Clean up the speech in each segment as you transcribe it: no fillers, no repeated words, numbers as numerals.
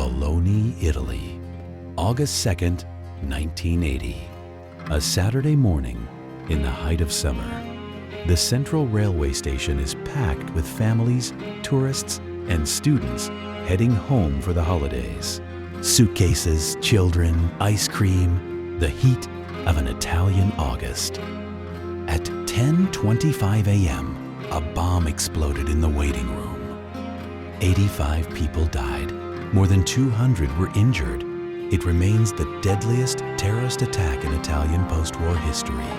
Bologna, Italy, August 2nd, 1980. A Saturday morning in the height of summer. The central railway station is packed with families, tourists, and students heading home for the holidays. Suitcases, children, ice cream, the heat of an Italian August. At 10:25 a.m., a bomb exploded in the waiting room. 85 people died. More than 200 were injured. It remains the deadliest terrorist attack in Italian post-war history.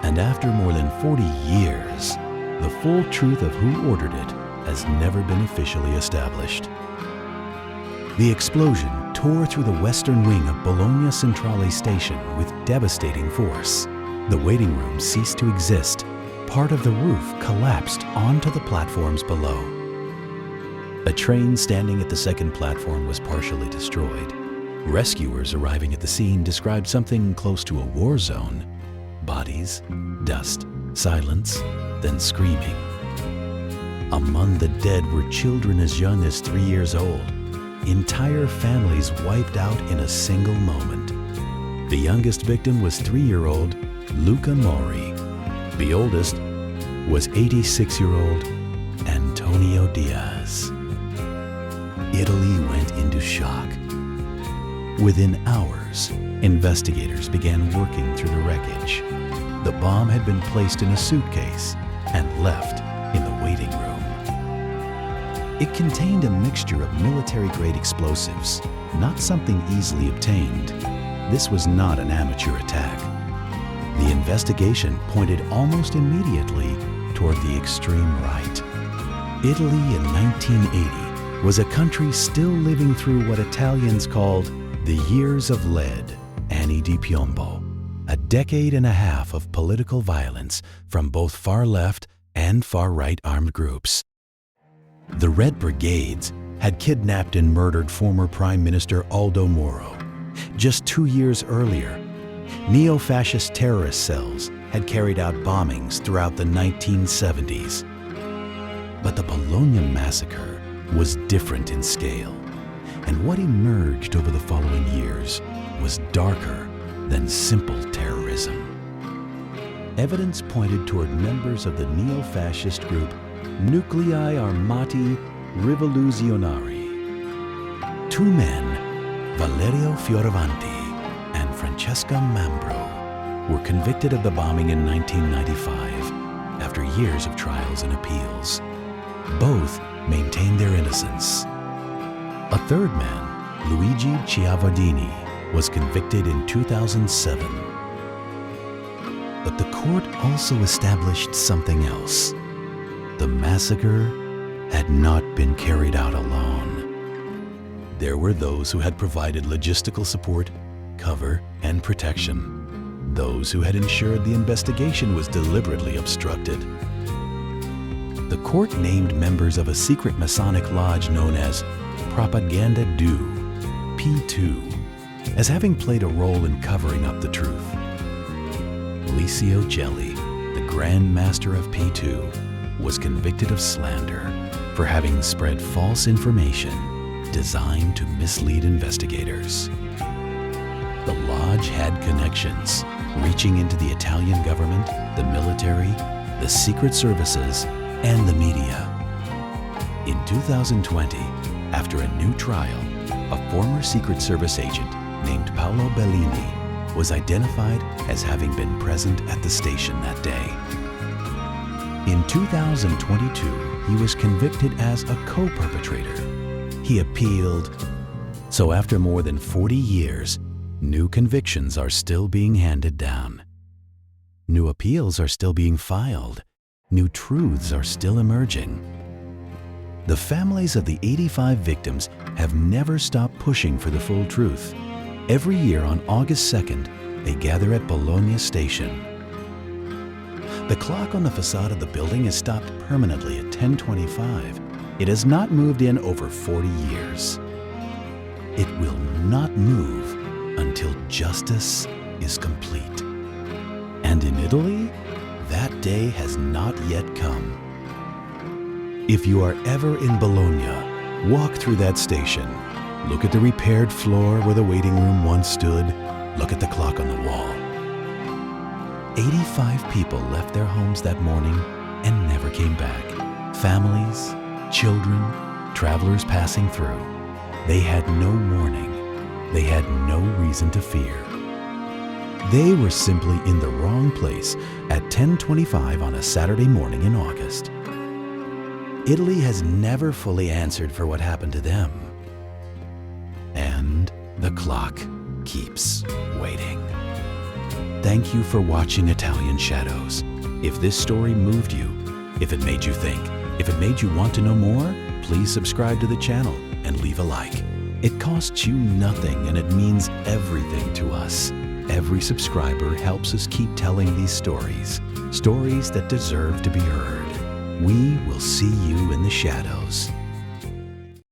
And after more than 40 years, the full truth of who ordered it has never been officially established. The explosion tore through the western wing of Bologna Centrale station with devastating force. The waiting room ceased to exist. Part of the roof collapsed onto the platforms below. A train standing at the second platform was partially destroyed. Rescuers arriving at the scene described something close to a war zone. Bodies, dust, silence, then screaming. Among the dead were children as young as 3 years old. Entire families wiped out in a single moment. The youngest victim was 3-year-old Luca Mori. The oldest was 86-year-old Antonio Diaz. Italy went into shock. Within hours, investigators began working through the wreckage. The bomb had been placed in a suitcase and left in the waiting room. It contained a mixture of military-grade explosives, not something easily obtained. This was not an amateur attack. The investigation pointed almost immediately toward the extreme right. Italy in 1980 was a country still living through what Italians called the years of lead, anni di piombo, a decade and a half of political violence from both far-left and far-right armed groups. The Red Brigades had kidnapped and murdered former Prime Minister Aldo Moro. Just 2 years earlier, neo-fascist terrorist cells had carried out bombings throughout the 1970s. But the Bologna Massacre was different in scale, and what emerged over the following years was darker than simple terrorism. Evidence pointed toward members of the neo-fascist group Nuclei Armati Rivoluzionari. 2 men, Valerio Fioravanti and Francesca Mambro, were convicted of the bombing in 1995 after years of trials and appeals. Both maintained their innocence. A third man, Luigi Chiavardini, was convicted in 2007. But the court also established something else. The massacre had not been carried out alone. There were those who had provided logistical support, cover, and protection. Those who had ensured the investigation was deliberately obstructed. The court named members of a secret Masonic lodge known as Propaganda Do, P2, as having played a role in covering up the truth. Licio Gelli, the Grand Master of P2, was convicted of slander for having spread false information designed to mislead investigators. The lodge had connections reaching into the Italian government, the military, the secret services, and the media. In 2020, after a new trial, a former Secret Service agent named Paolo Bellini was identified as having been present at the station that day. In 2022, he was convicted as a co-perpetrator. He appealed. So after more than 40 years, new convictions are still being handed down. New appeals are still being filed. New truths are still emerging. The families of the 85 victims have never stopped pushing for the full truth. Every year on August 2nd, they gather at Bologna Station. The clock on the facade of the building is stopped permanently at 10:25. It has not moved in over 40 years. It will not move until justice is complete. And in Italy, that day has not yet come. If you are ever in Bologna, walk through that station. Look at the repaired floor where the waiting room once stood. Look at the clock on the wall. 85 people left their homes that morning and never came back. Families, children, travelers passing through. They had no warning. They had no reason to fear. They were simply in the wrong place at 10:25 on a Saturday morning in August. Italy has never fully answered for what happened to them. And the clock keeps waiting. Thank you for watching Italian Shadows. If this story moved you, if it made you think, if it made you want to know more, please subscribe to the channel and leave a like. It costs you nothing and it means everything to us. Every subscriber helps us keep telling these stories, stories that deserve to be heard. We will see you in the shadows.